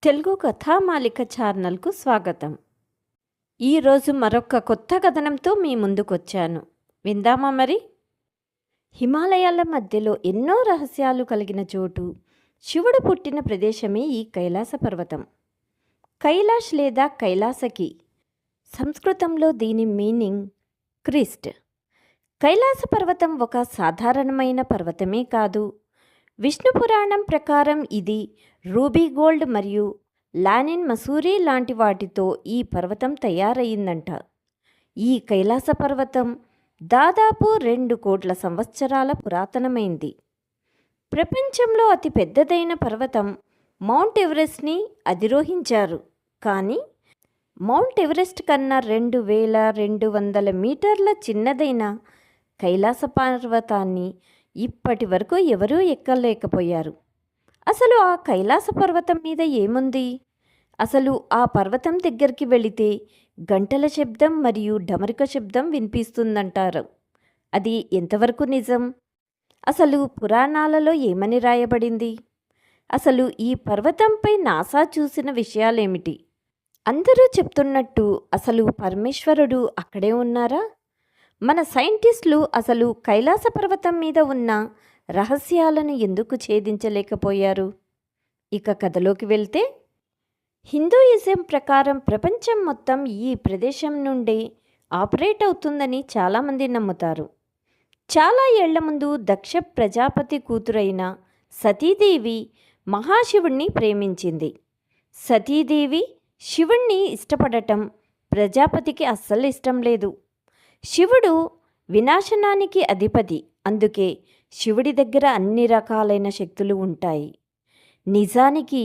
తెలుగు కథామాలిక ఛానల్కు స్వాగతం. ఈరోజు మరొక కొత్త కథనంతో మీ ముందుకొచ్చాను. విందామా మరి? హిమాలయాల మధ్యలో ఎన్నో రహస్యాలు కలిగిన చోటు, శివుడు పుట్టిన ప్రదేశమే ఈ కైలాస పర్వతం. కైలాష్ లేదా కైలాసకి సంస్కృతంలో దీని మీనింగ్ క్రిస్ట్. కైలాస పర్వతం ఒక సాధారణమైన పర్వతమే కాదు. విష్ణు పురాణం ప్రకారం ఇది రూబీ గోల్డ్ మరియు లానిన్ మసూరి లాంటి వాటితో ఈ పర్వతం తయారయ్యిందంట. ఈ కైలాస పర్వతం దాదాపు 2 కోట్ల సంవత్సరాల పురాతనమైంది. ప్రపంచంలో అతి పెద్దదైన పర్వతం మౌంట్ ఎవరెస్ట్ని అధిరోహించారు. కానీ మౌంట్ ఎవరెస్ట్ కన్నా 2200 మీటర్ల చిన్నదైన కైలాస పర్వతాన్ని ఇప్పటి వరకు ఎవరూ ఎక్కలేకపోయారు. అసలు ఆ కైలాస పర్వతం మీద ఏముంది? అసలు ఆ పర్వతం దగ్గరికి వెళితే గంటల శబ్దం మరియు డమరుక శబ్దం వినిపిస్తుందంటారు. అది ఎంతవరకు నిజం? అసలు పురాణాలలో ఏమని రాయబడింది? అసలు ఈ పర్వతంపై నాసా చూసిన విషయాలేమిటి? అందరూ చెప్తున్నట్టు అసలు పరమేశ్వరుడు అక్కడే ఉన్నారా? మన సైంటిస్టులు అసలు కైలాస పర్వతం మీద ఉన్న రహస్యాలను ఎందుకు ఛేదించలేకపోయారు? ఇక కథలోకి వెళ్తే, హిందూయిజం ప్రకారం ప్రపంచం మొత్తం ఈ ప్రదేశం నుండే ఆపరేట్ అవుతుందని చాలామంది నమ్ముతారు. చాలా ఏళ్ల ముందు దక్ష ప్రజాపతి కూతురైన సతీదేవి మహాశివుణ్ణి ప్రేమించింది. సతీదేవి శివుణ్ణి ఇష్టపడటం ప్రజాపతికి అస్సలు ఇష్టం లేదు. శివుడు వినాశనానికి అధిపతి, అందుకే శివుడి దగ్గర అన్ని రకాలైన శక్తులు ఉంటాయి. నిజానికి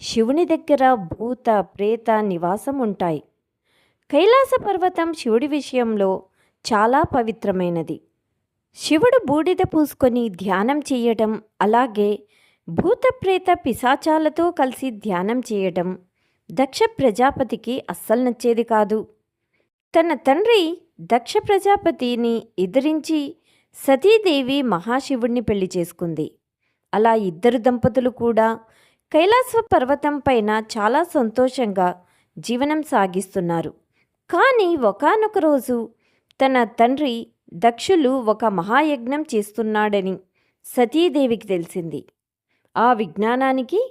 శివుని దగ్గర భూత ప్రేత నివాసం ఉంటాయి. కైలాస పర్వతం శివుడి విషయంలో చాలా పవిత్రమైనది. శివుడు బూడిద పూసుకొని ధ్యానం చేయటం, అలాగే భూత ప్రేత పిశాచాలతో కలిసి ధ్యానం చేయటం దక్ష ప్రజాపతికి అస్సలు నచ్చేది కాదు. తన తండ్రి దక్ష ప్రజాపతిని ఎదిరించి సతీదేవి మహాశివుణ్ణి పెళ్లి చేసుకుంది. అలా ఇద్దరు దంపతులు కూడా కైలాస పర్వతం పైన చాలా సంతోషంగా జీవనం సాగిస్తున్నారు. కానీ ఒకానొక రోజు తన తండ్రి దక్షులు ఒక మహాయజ్ఞం చేస్తున్నాడని సతీదేవికి తెలిసింది. ఆ విజ్ఞానానికి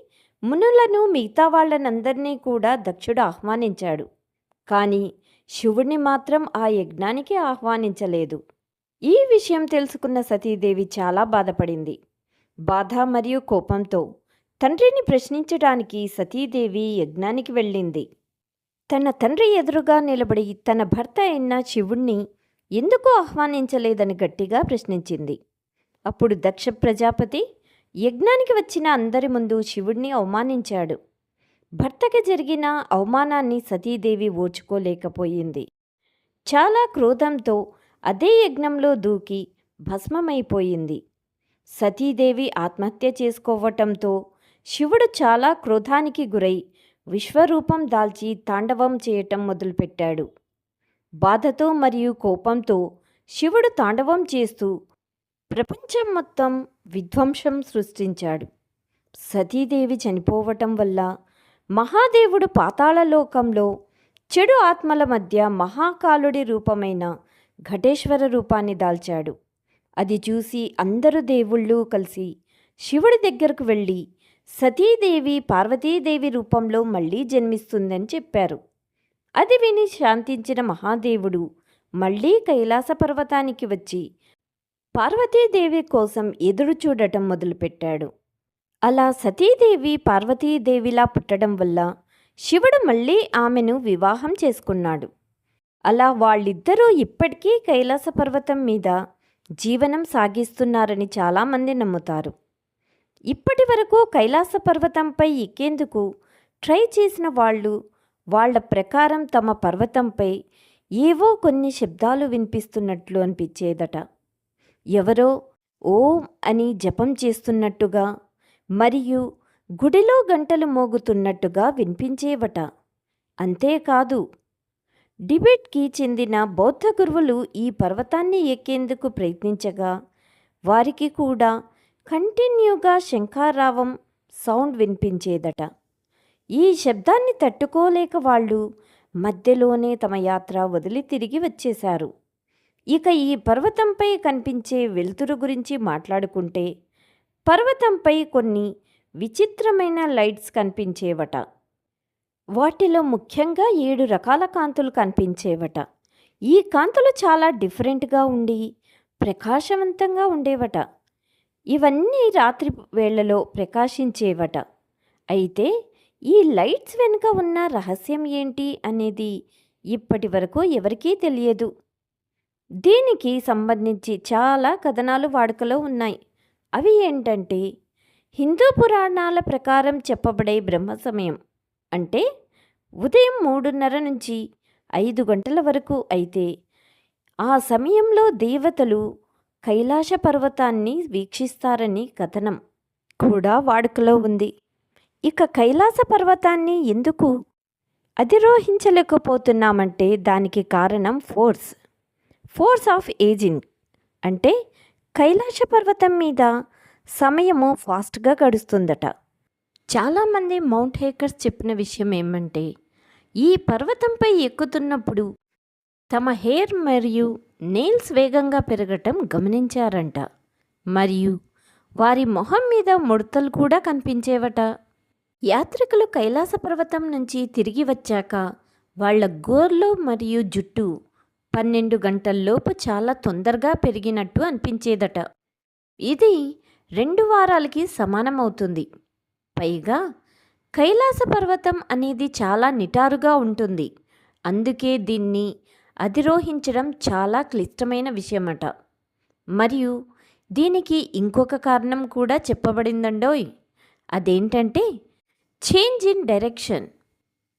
మునులను, మిగతా వాళ్ళనందరినీ కూడా దక్షుడు ఆహ్వానించాడు. కానీ శివుణ్ణి మాత్రం ఆ యజ్ఞానికి ఆహ్వానించలేదు. ఈ విషయం తెలుసుకున్న సతీదేవి చాలా బాధపడింది. బాధ మరియు కోపంతో తండ్రిని ప్రశ్నించడానికి సతీదేవి యజ్ఞానికి వెళ్ళింది. తన తండ్రి ఎదురుగా నిలబడి తన భర్త అయిన శివుణ్ణి ఎందుకు ఆహ్వానించలేదని గట్టిగా ప్రశ్నించింది. అప్పుడు దక్ష ప్రజాపతి యజ్ఞానికి వచ్చిన అందరి ముందు శివుణ్ణి అవమానించాడు. భర్తకి జరిగిన అవమానాన్ని సతీదేవి ఓర్చుకోలేకపోయింది. చాలా క్రోధంతో అదే యజ్ఞంలో దూకి భస్మమైపోయింది. సతీదేవి ఆత్మహత్య చేసుకోవటంతో శివుడు చాలా క్రోధానికి గురై విశ్వరూపం దాల్చి తాండవం చేయటం మొదలుపెట్టాడు. బాధతో మరియు కోపంతో శివుడు తాండవం చేస్తూ ప్రపంచం మొత్తం విధ్వంసం సృష్టించాడు. సతీదేవి చనిపోవటం వల్ల మహాదేవుడు పాతాళలోకంలో చెడు ఆత్మల మధ్య మహాకాలుడి రూపమైన ఘటేశ్వర రూపాన్ని దాల్చాడు. అది చూసి అందరు దేవుళ్ళు కలిసి శివుడి దగ్గరకు వెళ్ళి సతీదేవి పార్వతీదేవి రూపంలో మళ్ళీ జన్మిస్తుందని చెప్పారు. అది విని శాంతించిన మహాదేవుడు మళ్ళీ కైలాస పర్వతానికి వచ్చి పార్వతీదేవి కోసం ఎదురు చూడటం మొదలుపెట్టాడు. అలా సతీదేవి పార్వతీదేవిలా పుట్టడం వల్ల శివుడు మళ్ళీ ఆమెను వివాహం చేసుకున్నాడు. అలా వాళ్ళిద్దరూ ఇప్పటికీ కైలాస పర్వతం మీద జీవనం సాగిస్తున్నారని చాలామంది నమ్ముతారు. ఇప్పటి వరకు కైలాస పర్వతంపై ఎక్కేందుకు ట్రై చేసిన వాళ్ళు వాళ్ళ ప్రకారం తమ పర్వతంపై ఏవో కొన్ని శబ్దాలు వినిపిస్తున్నట్లు అనిపించేదట. ఎవరో ఓం అని జపం చేస్తున్నట్టుగా మరియు గుడిలో గంటలు మోగుతున్నట్టుగా వినిపించేవట. అంతేకాదు, టిబెట్కి చెందిన బౌద్ధ గురువులు ఈ పర్వతాన్ని ఎక్కేందుకు ప్రయత్నించగా వారికి కూడా కంటిన్యూగా శంఖారావం సౌండ్ వినిపించేదట. ఈ శబ్దాన్ని తట్టుకోలేక వాళ్ళు మధ్యలోనే తమ యాత్ర వదిలి తిరిగి వచ్చేశారు. ఇక ఈ పర్వతంపై కనిపించే వెలుతురు గురించి మాట్లాడుకుంటే, పర్వతంపై కొన్ని విచిత్రమైన లైట్స్ కనిపించేవట. వాటిలో ముఖ్యంగా 7 రకాల కాంతులు కనిపించేవట. ఈ కాంతులు చాలా డిఫరెంట్గా ఉండి ప్రకాశవంతంగా ఉండేవట. ఇవన్నీ రాత్రి వేళలో ప్రకాశించేవట. అయితే ఈ లైట్స్ వెనుక ఉన్న రహస్యం ఏంటి అనేది ఇప్పటి వరకు ఎవరికీ తెలియదు. దీనికి సంబంధించి చాలా కథనాలు వాడుకలో ఉన్నాయి. అవి ఏంటంటే, హిందూ పురాణాల ప్రకారం చెప్పబడే బ్రహ్మ సమయం అంటే ఉదయం 3:30 నుంచి 5 గంటల వరకు అయితే, ఆ సమయంలో దేవతలు కైలాస పర్వతాన్ని వీక్షిస్తారని కథనం కూడా వాడుకలో ఉంది. ఇక కైలాస పర్వతాన్ని ఎందుకు అధిరోహించలేకపోతున్నామంటే దానికి కారణం ఫోర్స్ ఆఫ్ ఏజింగ్. అంటే కైలాస పర్వతం మీద సమయము ఫాస్ట్గా గడుస్తుందట. చాలామంది మౌంట్ హైకర్స్ చెప్పిన విషయం ఏమంటే, ఈ పర్వతంపై ఎక్కుతున్నప్పుడు తమ హెయిర్ మరియు నెయిల్స్ వేగంగా పెరగటం గమనించారంట. మరియు వారి మొహం మీద ముడతలు కూడా కనిపించేవట. యాత్రికులు కైలాస పర్వతం నుంచి తిరిగి వచ్చాక వాళ్ళ గోర్లు మరియు జుట్టు 12 గంటల్లోపు చాలా తొందరగా పెరిగినట్టు అనిపించేదట. ఇది 2 వారాలకి సమానమవుతుంది. పైగా కైలాస పర్వతం అనేది చాలా నిటారుగా ఉంటుంది. అందుకే దీన్ని అధిరోహించడం చాలా క్లిష్టమైన విషయమట. మరియు దీనికి ఇంకొక కారణం కూడా చెప్పబడిందండోయ్. అదేంటంటే చేంజ్ ఇన్ డైరెక్షన్.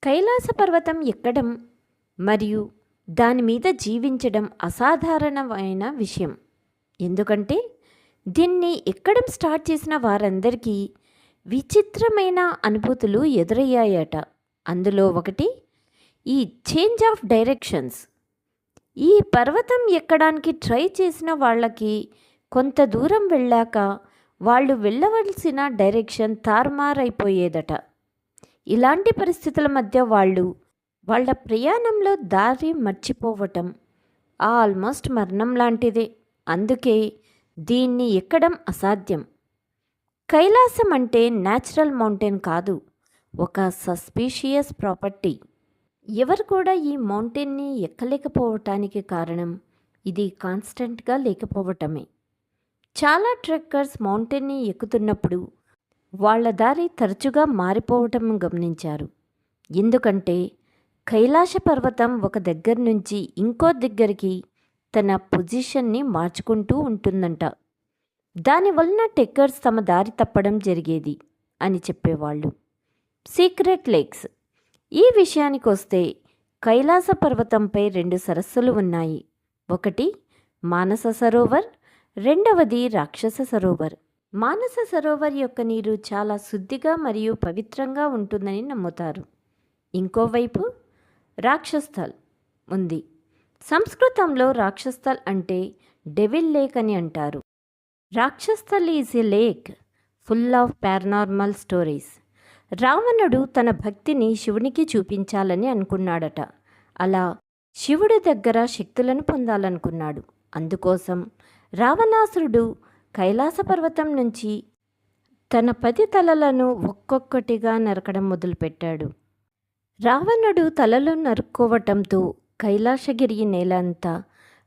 కైలాస పర్వతం ఎక్కడం మరియు దాని మీద జీవించడం అసాధారణమైన విషయం. ఎందుకంటే దీన్ని ఎక్కడం స్టార్ట్ చేసిన వారందరికీ విచిత్రమైన అనుభూతులు ఎదురయ్యాయట. అందులో ఒకటి ఈ చేంజ్ ఆఫ్ డైరెక్షన్స్. ఈ పర్వతం ఎక్కడానికి ట్రై చేసిన వాళ్ళకి కొంత దూరం వెళ్ళాక వాళ్ళు వెళ్ళవలసిన డైరెక్షన్ తారుమారైపోయేదట. ఇలాంటి పరిస్థితుల మధ్య వాళ్ళ ప్రయాణంలో దారి మర్చిపోవటం ఆల్మోస్ట్ మరణం లాంటిదే. అందుకే దీన్ని ఎక్కడం అసాధ్యం. కైలాసం అంటే న్యాచురల్ మౌంటైన్ కాదు, ఒక సస్పీషియస్ ప్రాపర్టీ. ఎవరు కూడా ఈ మౌంటైన్ని ఎక్కలేకపోవటానికి కారణం ఇది కాన్స్టెంట్గా లేకపోవటమే. చాలా ట్రెక్కర్స్ మౌంటైన్ని ఎక్కుతున్నప్పుడు వాళ్ళ దారి తరచుగా మారిపోవటం గమనించారు. ఎందుకంటే కైలాస పర్వతం ఒక దగ్గర నుంచి ఇంకో దగ్గరికి తన పొజిషన్ని మార్చుకుంటూ ఉంటుందంట. దానివలన ట్రెక్కర్స్ తమ దారి తప్పడం జరిగేది అని చెప్పేవాళ్ళు. Secret lakes. ఈ విషయానికి వస్తే కైలాస పర్వతంపై 2 సరస్సులు ఉన్నాయి. ఒకటి మానస సరోవర్, రెండవది రాక్షస సరోవర్. మానస సరోవర్ యొక్క నీరు చాలా శుద్ధిగా మరియు పవిత్రంగా ఉంటుందని నమ్ముతారు. ఇంకోవైపు రాక్షస్థల్ ఉంది. సంస్కృతంలో రాక్షస్థల్ అంటే డెవిల్ లేక్ అని అంటారు. Rakshastal is a lake full of paranormal stories. రావణుడు తన భక్తిని శివునికి చూపించాలని అనుకున్నాడట. అలా శివుడి దగ్గర శక్తులను పొందాలనుకున్నాడు. అందుకోసం రావణాసురుడు కైలాస పర్వతం నుంచి తన 10 తలలను ఒక్కొక్కటిగా నరకడం మొదలుపెట్టాడు. రావణుడు తలలు నరుక్కోవటంతో కైలాసగిరి నేల అంతా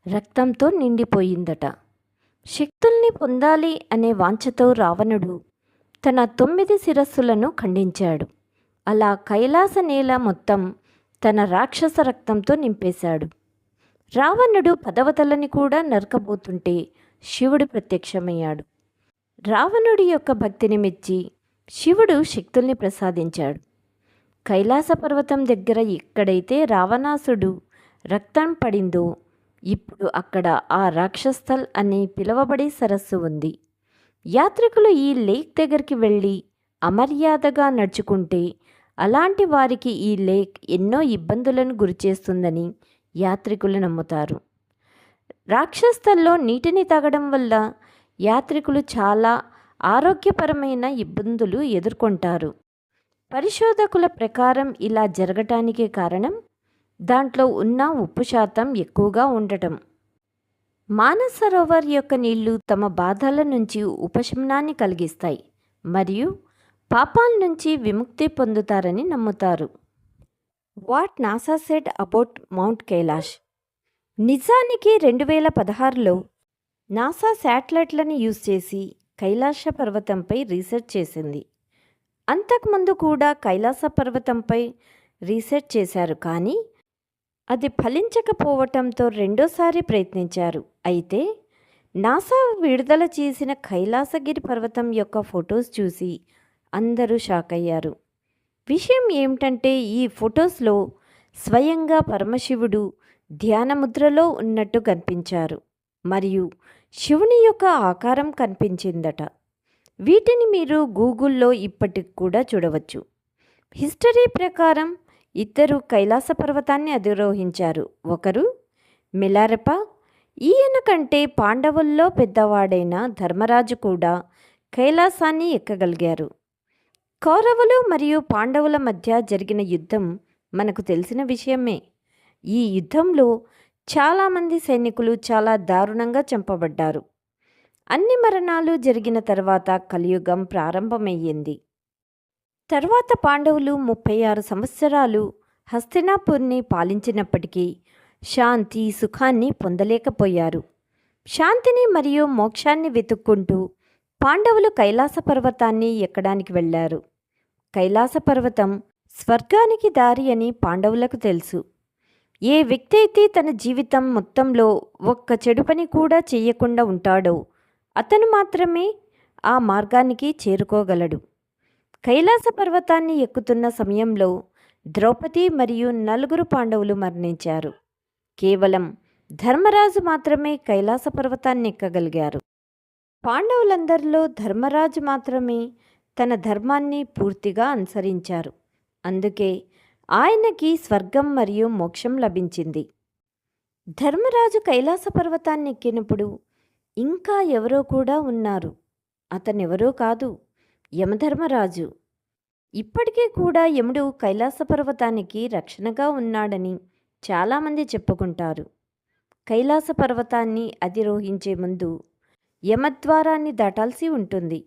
రక్తంతో నిండిపోయిందట. శక్తుల్ని పొందాలి అనే వాంఛతో రావణుడు తన 9 శిరస్సులను ఖండించాడు. అలా కైలాస నేల మొత్తం తన రాక్షస రక్తంతో నింపేశాడు. రావణుడు 10వ తలని కూడా నరకబోతుంటే శివుడు ప్రత్యక్షమయ్యాడు. రావణుడి యొక్క భక్తిని మెచ్చి శివుడు శక్తుల్ని ప్రసాదించాడు. కైలాస పర్వతం దగ్గర ఎక్కడైతే రావణాసుడు రక్తం పడిందో ఇప్పుడు అక్కడ ఆ రాక్షస్థల్ అని పిలువబడే సరస్సు ఉంది. యాత్రికులు ఈ లేక్ దగ్గరికి వెళ్ళి అమర్యాదగా నడుచుకుంటే అలాంటి వారికి ఈ లేక్ ఎన్నో ఇబ్బందులను గురిచేస్తుందని యాత్రికులు నమ్ముతారు. రాక్షస్థల్లో నీటిని తాగడం వల్ల యాత్రికులు చాలా ఆరోగ్యపరమైన ఇబ్బందులు ఎదుర్కొంటారు. పరిశోధకుల ప్రకారం ఇలా జరగటానికి కారణం దాంట్లో ఉన్న ఉప్పు శాతం ఎక్కువగా ఉండటం. మానస్ సరోవర్ యొక్క నీళ్లు తమ బాధల నుంచి ఉపశమనాన్ని కలిగిస్తాయి మరియు పాపాల నుంచి విముక్తి పొందుతారని నమ్ముతారు. What NASA said about mount Kailash. నిజానికి 2016లో నాసా శాటిలైట్లను యూజ్ చేసి కైలాస పర్వతంపై రీసెర్చ్ చేసింది. అంతకుముందు కూడా కైలాస పర్వతంపై రీసెర్చ్ చేశారు, కానీ అది ఫలించకపోవటంతో రెండోసారి ప్రయత్నించారు. అయితే నాసా విడుదల చేసిన కైలాసగిరి పర్వతం యొక్క ఫొటోస్ చూసి అందరూ షాక్ అయ్యారు. విషయం ఏమిటంటే ఈ ఫొటోస్లో స్వయంగా పరమశివుడు ధ్యానముద్రలో ఉన్నట్టు కనిపించారు మరియు శివుని యొక్క ఆకారం కనిపించిందట. వీటిని మీరు గూగుల్లో ఇప్పటికి కూడా చూడవచ్చు. హిస్టరీ ప్రకారం ఇద్దరు కైలాస పర్వతాన్ని అధిరోహించారు. ఒకరు మిలారెప. ఈయన కంటే పాండవుల్లో పెద్దవాడైన ధర్మరాజు కూడా కైలాసాన్ని ఎక్కగలిగారు. కౌరవులు మరియు పాండవుల మధ్య జరిగిన యుద్ధం మనకు తెలిసిన విషయమే. ఈ యుద్ధంలో చాలామంది సైనికులు చాలా దారుణంగా చంపబడ్డారు. అన్ని మరణాలు జరిగిన తర్వాత కలియుగం ప్రారంభమయ్యింది. తర్వాత పాండవులు 36 సంవత్సరాలు హస్తినాపూర్ని పాలించినప్పటికీ శాంతి సుఖాన్ని పొందలేకపోయారు. శాంతిని మరియు మోక్షాన్ని వెతుక్కుంటూ పాండవులు కైలాస పర్వతాన్ని ఎక్కడానికి వెళ్ళారు. కైలాస పర్వతం స్వర్గానికి దారి అని పాండవులకు తెలుసు. ఏ వ్యక్తి అయితే తన జీవితం మొత్తంలో ఒక్క చెడు పని కూడా చెయ్యకుండా ఉంటాడో అతను మాత్రమే ఆ మార్గానికి చేరుకోగలడు. కైలాస పర్వతాన్ని ఎక్కుతున్న సమయంలో ద్రౌపది మరియు 4 పాండవులు మరణించారు. కేవలం ధర్మరాజు మాత్రమే కైలాస పర్వతాన్ని ఎక్కగలిగారు. పాండవులందరిలో ధర్మరాజు మాత్రమే తన ధర్మాన్ని పూర్తిగా అనుసరించారు. అందుకే ఆయనకి స్వర్గం మరియు మోక్షం లభించింది. ధర్మరాజు కైలాస పర్వతాన్ని ఎక్కినప్పుడు ఇంకా ఎవరో కూడా ఉన్నారు. అతనెవరో కాదు, యమధర్మరాజు. ఇప్పటికీ కూడా యముడు కైలాస పర్వతానికి రక్షణగా ఉన్నాడని చాలామంది చెప్పుకుంటారు. కైలాస పర్వతాన్ని అధిరోహించే ముందు యమద్వారాన్ని దాటాల్సి ఉంటుంది.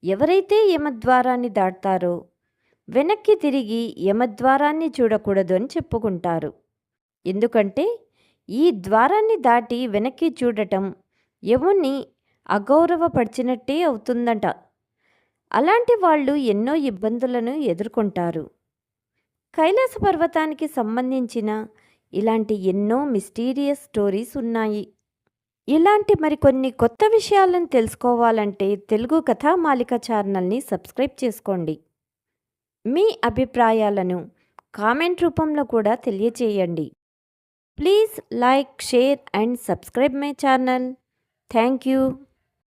ఎవరైతే యమద్వారాన్ని దాటుతారో వెనక్కి తిరిగి యమద్వారాన్ని చూడకూడదు అని చెప్పుకుంటారు. ఎందుకంటే ఈ ద్వారాన్ని దాటి వెనక్కి చూడటం యముని అగౌరవపరిచినట్టే అవుతుందట. అలాంటి వాళ్ళు ఎన్నో ఇబ్బందులను ఎదుర్కొంటారు. కైలాస పర్వతానికి సంబంధించిన ఇలాంటి ఎన్నో మిస్టీరియస్ స్టోరీస్ ఉన్నాయి. ఇలాంటి మరికొన్ని కొత్త విషయాలను తెలుసుకోవాలంటే తెలుగు కథామాలిక ఛానల్ని సబ్స్క్రైబ్ చేసుకోండి. మీ అభిప్రాయాలను కామెంట్ రూపంలో కూడా తెలియచేయండి. Please like, share and subscribe my channel. Thank you.